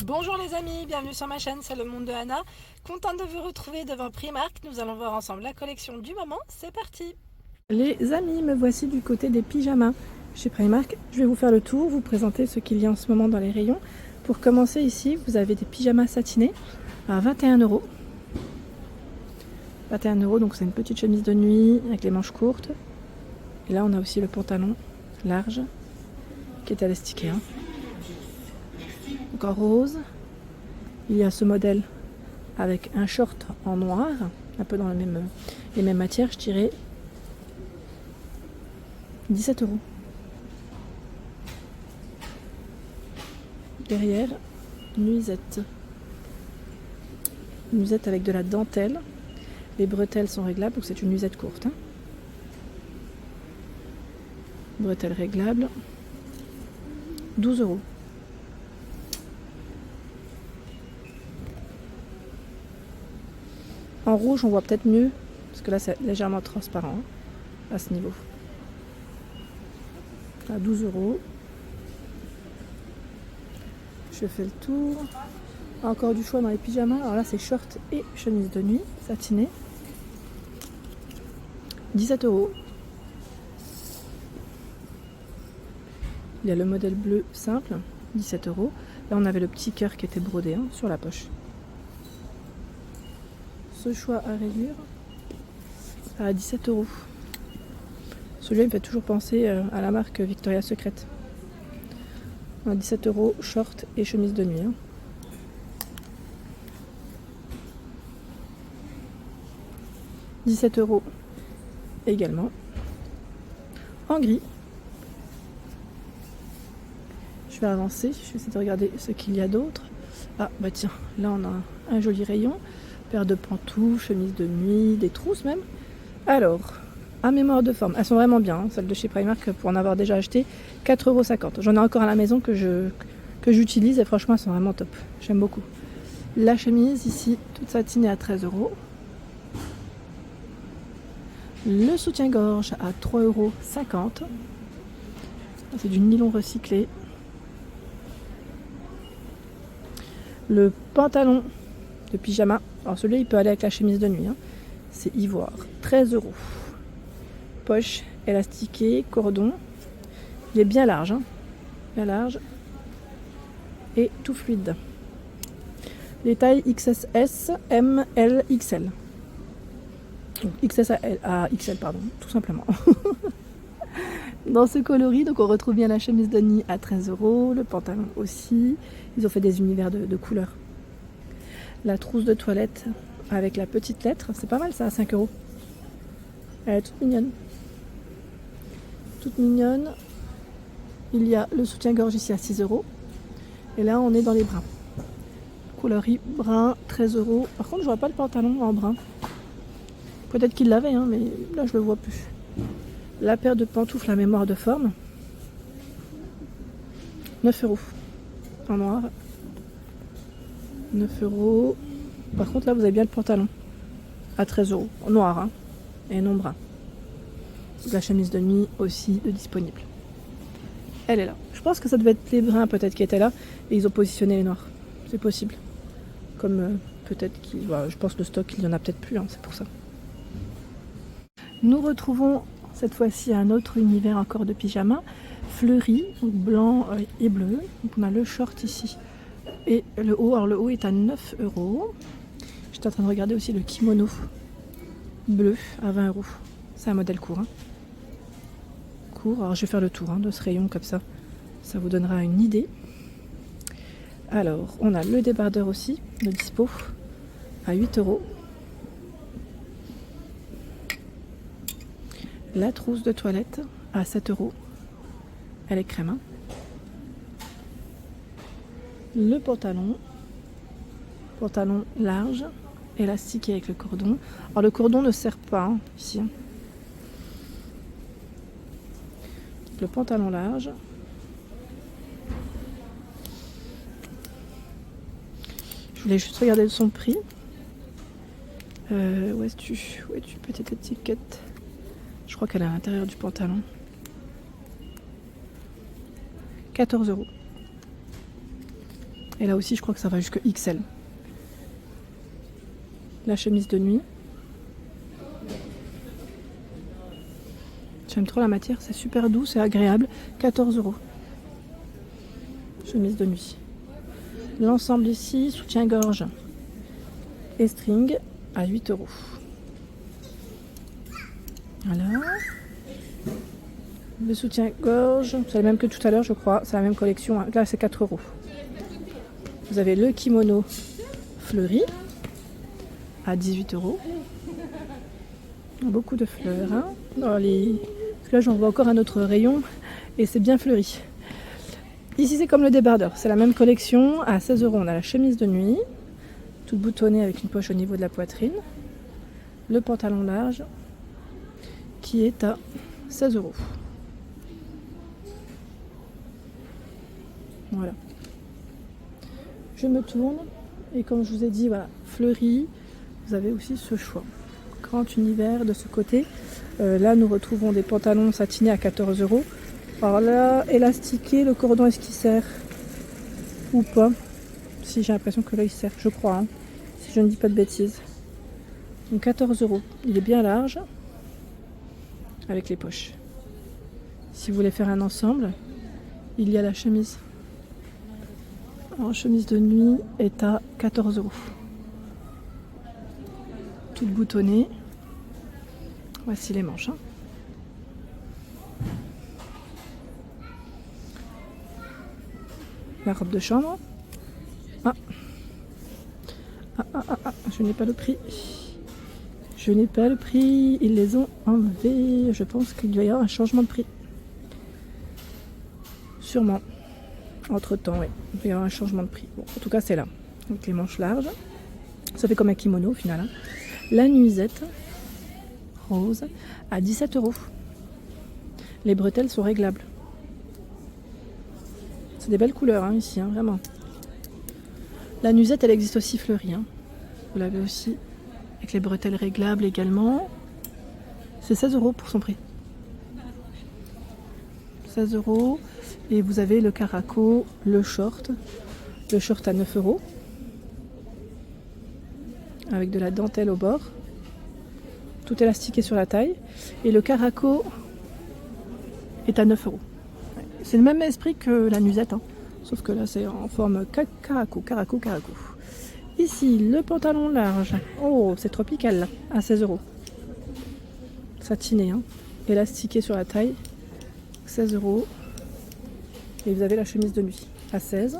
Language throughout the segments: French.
Bonjour les amis, bienvenue sur ma chaîne, c'est le monde de Anna. Contente de vous retrouver devant Primark. Nous allons voir ensemble la collection du moment. C'est parti. Les amis, me voici du côté des pyjamas chez Primark. Je vais vous faire le tour, vous présenter ce qu'il y a en ce moment dans les rayons. Pour commencer ici, vous avez des pyjamas satinés à 21 €. 21 €, donc c'est une petite chemise de nuit avec les manches courtes. Et là on a aussi le pantalon large qui est élastiqué. Donc en rose, il y a ce modèle avec un short en noir, un peu dans les mêmes matières, je dirais 17 €. Derrière, nuisette. Nuisette avec de la dentelle. Les bretelles sont réglables, donc c'est une nuisette courte. Bretelles réglables. 12 €. En rouge, on voit peut-être mieux, parce que là, c'est légèrement transparent à ce niveau. À 12 €. Je fais le tour. Encore du choix dans les pyjamas. Alors là, c'est short et chemise de nuit, satinée. 17 €. Il y a le modèle bleu simple, 17 €. Là, on avait le petit cœur qui était brodé sur la poche. Ce choix à rayures à 17 €. Celui-là, il me fait toujours penser à la marque Victoria's Secret. À 17 €, short et chemise de nuit. 17 € également. En gris. Je vais avancer, je vais essayer de regarder ce qu'il y a d'autre. Ah bah tiens, là on a un joli rayon. Paire de pantoufles, chemise de nuit, des trousses même. Alors, à mémoire de forme, elles sont vraiment bien, celles de chez Primark, pour en avoir déjà acheté, 4,50 €. J'en ai encore à la maison que j'utilise et franchement elles sont vraiment top, j'aime beaucoup. La chemise ici, toute satinée à 13 €. Le soutien-gorge à 3,50 €. C'est du nylon recyclé. Le pantalon de pyjama, alors celui-là il peut aller avec la chemise de nuit, c'est ivoire, 13 €. Poche élastiquée, cordon. Il est bien large, bien large et tout fluide. Les tailles XS, M, L, XL. Donc XS à XL, pardon, tout simplement. Dans ce coloris, donc on retrouve bien la chemise de nuit à 13 €, le pantalon aussi. Ils ont fait des univers de couleurs. La trousse de toilette avec la petite lettre, c'est pas mal ça, à 5 €. Elle est toute mignonne. Toute mignonne. Il y a le soutien-gorge ici à 6 €. Et là, on est dans les bruns. Coloris brun, 13 €. Par contre, je vois pas le pantalon en brun. Peut-être qu'il l'avait, mais là, je le vois plus. La paire de pantoufles à mémoire de forme. 9 €. En noir. 9 €. Par contre, là, vous avez bien le pantalon. À 13 €. En noir, et non brun. La chemise de nuit aussi disponible. Elle est là. Je pense que ça devait être les bruns peut-être qui étaient là et ils ont positionné les noirs. C'est possible. Comme peut-être je pense que le stock, il n'y en a peut-être plus, c'est pour ça. Nous retrouvons cette fois-ci un autre univers encore de pyjama, fleuri, blanc et bleu. Donc on a le short ici et le haut. Alors le haut est à 9 €. J'étais en train de regarder aussi le kimono bleu à 20 €. C'est un modèle court. Alors je vais faire le tour de ce rayon comme ça vous donnera une idée. Alors on a le débardeur aussi de dispo à 8 €. La trousse de toilette à 7 €. Elle est crème. Le pantalon large, élastiqué avec le cordon. Alors le cordon ne sert pas ici. Le pantalon large. Je voulais juste regarder son prix. Où es-tu, petite étiquette? Je crois qu'elle est à l'intérieur du pantalon. 14 €. Et là aussi, je crois que ça va jusque XL. La chemise de nuit. J'aime trop la matière, c'est super doux, c'est agréable. 14 €. Chemise de nuit. L'ensemble ici, soutien-gorge et string à 8 €. Voilà. Le soutien-gorge, c'est le même que tout à l'heure, je crois. C'est la même collection. Là, c'est 4 €. Vous avez le kimono fleuri à 18 €. Beaucoup de fleurs. Hein, dans les... Parce que là, j'en vois encore un autre rayon et c'est bien fleuri. Ici, c'est comme le débardeur. C'est la même collection. À 16 €, on a la chemise de nuit, toute boutonnée avec une poche au niveau de la poitrine. Le pantalon large qui est à 16 €. Voilà. Je me tourne et comme je vous ai dit, voilà, fleuri, vous avez aussi ce choix. Grand univers de ce côté. Là, nous retrouvons des pantalons satinés à 14 €. Alors là, élastiqué, le cordon, est-ce qu'il sert ou pas? Si, j'ai l'impression que là, il sert, je crois, hein, si je ne dis pas de bêtises. Donc 14 €. Il est bien large, avec les poches. Si vous voulez faire un ensemble, il y a la chemise. Alors, chemise de nuit est à 14 €. Toute boutonnée. Voici les manches. Hein. La robe de chambre. Je n'ai pas le prix. Je n'ai pas le prix. Ils les ont enlevés. Je pense qu'il doit y avoir un changement de prix. Sûrement. Entre temps, oui. Il doit y avoir un changement de prix. Bon, en tout cas, c'est là. Donc les manches larges. Ça fait comme un kimono au final. Hein. La nuisette rose à 17 €. Les bretelles sont réglables. C'est des belles couleurs hein, ici, hein, vraiment. La nuisette, elle existe aussi fleurie. Hein. Vous l'avez aussi avec les bretelles réglables également. C'est 16 € pour son prix. 16 €. Et vous avez le caraco, le short. Le short à 9 €. Avec de la dentelle au bord. Tout élastiqué sur la taille. Et le caraco est à 9 €. C'est le même esprit que la nuisette. Hein. Sauf que là, c'est en forme caraco. Ici, le pantalon large. Oh, c'est tropical là. À 16 €. Satiné. Hein. Élastiqué sur la taille. 16 €. Et vous avez la chemise de nuit à 16.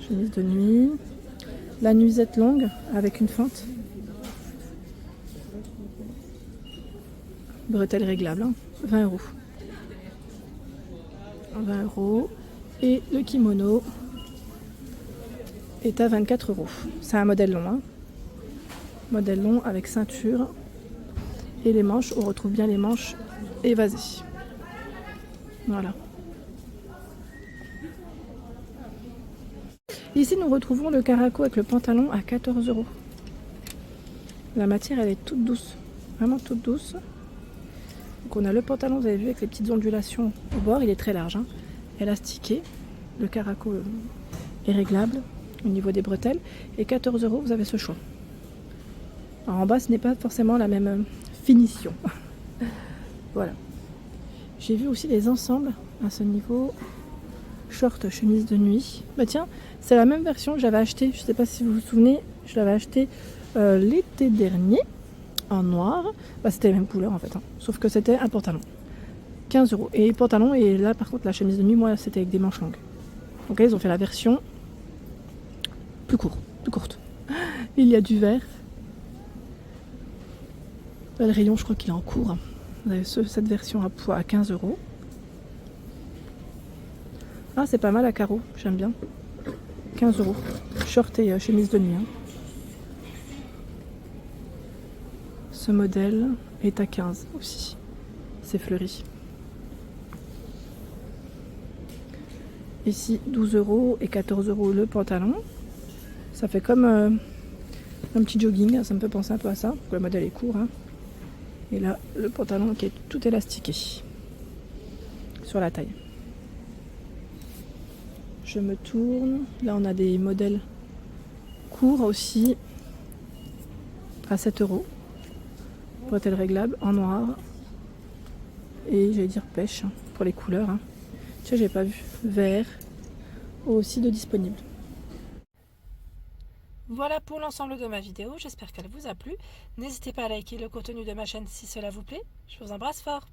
Chemise de nuit. La nuisette longue avec une fente. Bretelles réglables. Hein. 20 €. 20 €. Et le kimono est à 24 €. C'est un modèle long. Hein. Modèle long avec ceinture. Et les manches, on retrouve bien les manches évasées. Voilà. Ici, nous retrouvons le caraco avec le pantalon à 14 €. La matière, elle est toute douce. Vraiment toute douce. Donc, on a le pantalon, vous avez vu, avec les petites ondulations au bord. Il est très large. Hein. Élastiqué. Le caraco est réglable au niveau des bretelles. Et 14 €, vous avez ce choix. Alors, en bas, ce n'est pas forcément la même finition. Voilà. J'ai vu aussi les ensembles à ce niveau. Short, chemise de nuit. Bah tiens, c'est la même version que j'avais acheté. Je ne sais pas si vous vous souvenez. Je l'avais acheté l'été dernier en noir. Bah, c'était les mêmes couleurs en fait. Hein. Sauf que c'était un pantalon. 15 €. Et pantalon. Et là par contre la chemise de nuit, moi c'était avec des manches longues. Donc là ils ont fait la version plus courte. Il y a du vert. Là, le rayon je crois qu'il est en cours. Vous avez cette version à poids à 15 €. Ah, c'est pas mal à carreaux, j'aime bien. 15 €. Short et chemise de nuit. Hein. Ce modèle est à 15 aussi. C'est fleuri. Ici, 12 € et 14 € le pantalon. Ça fait comme un petit jogging, ça me fait penser un peu à ça. Le modèle est court. Hein. Et là, le pantalon qui est tout élastiqué sur la taille. Je me tourne. Là, on a des modèles courts aussi à 7 €. Bretelles réglables en noir. Et j'allais dire pêche pour les couleurs. Tiens, j'ai pas vu. Vert aussi de disponible. Voilà pour l'ensemble de ma vidéo. J'espère qu'elle vous a plu. N'hésitez pas à liker le contenu de ma chaîne si cela vous plaît. Je vous embrasse fort.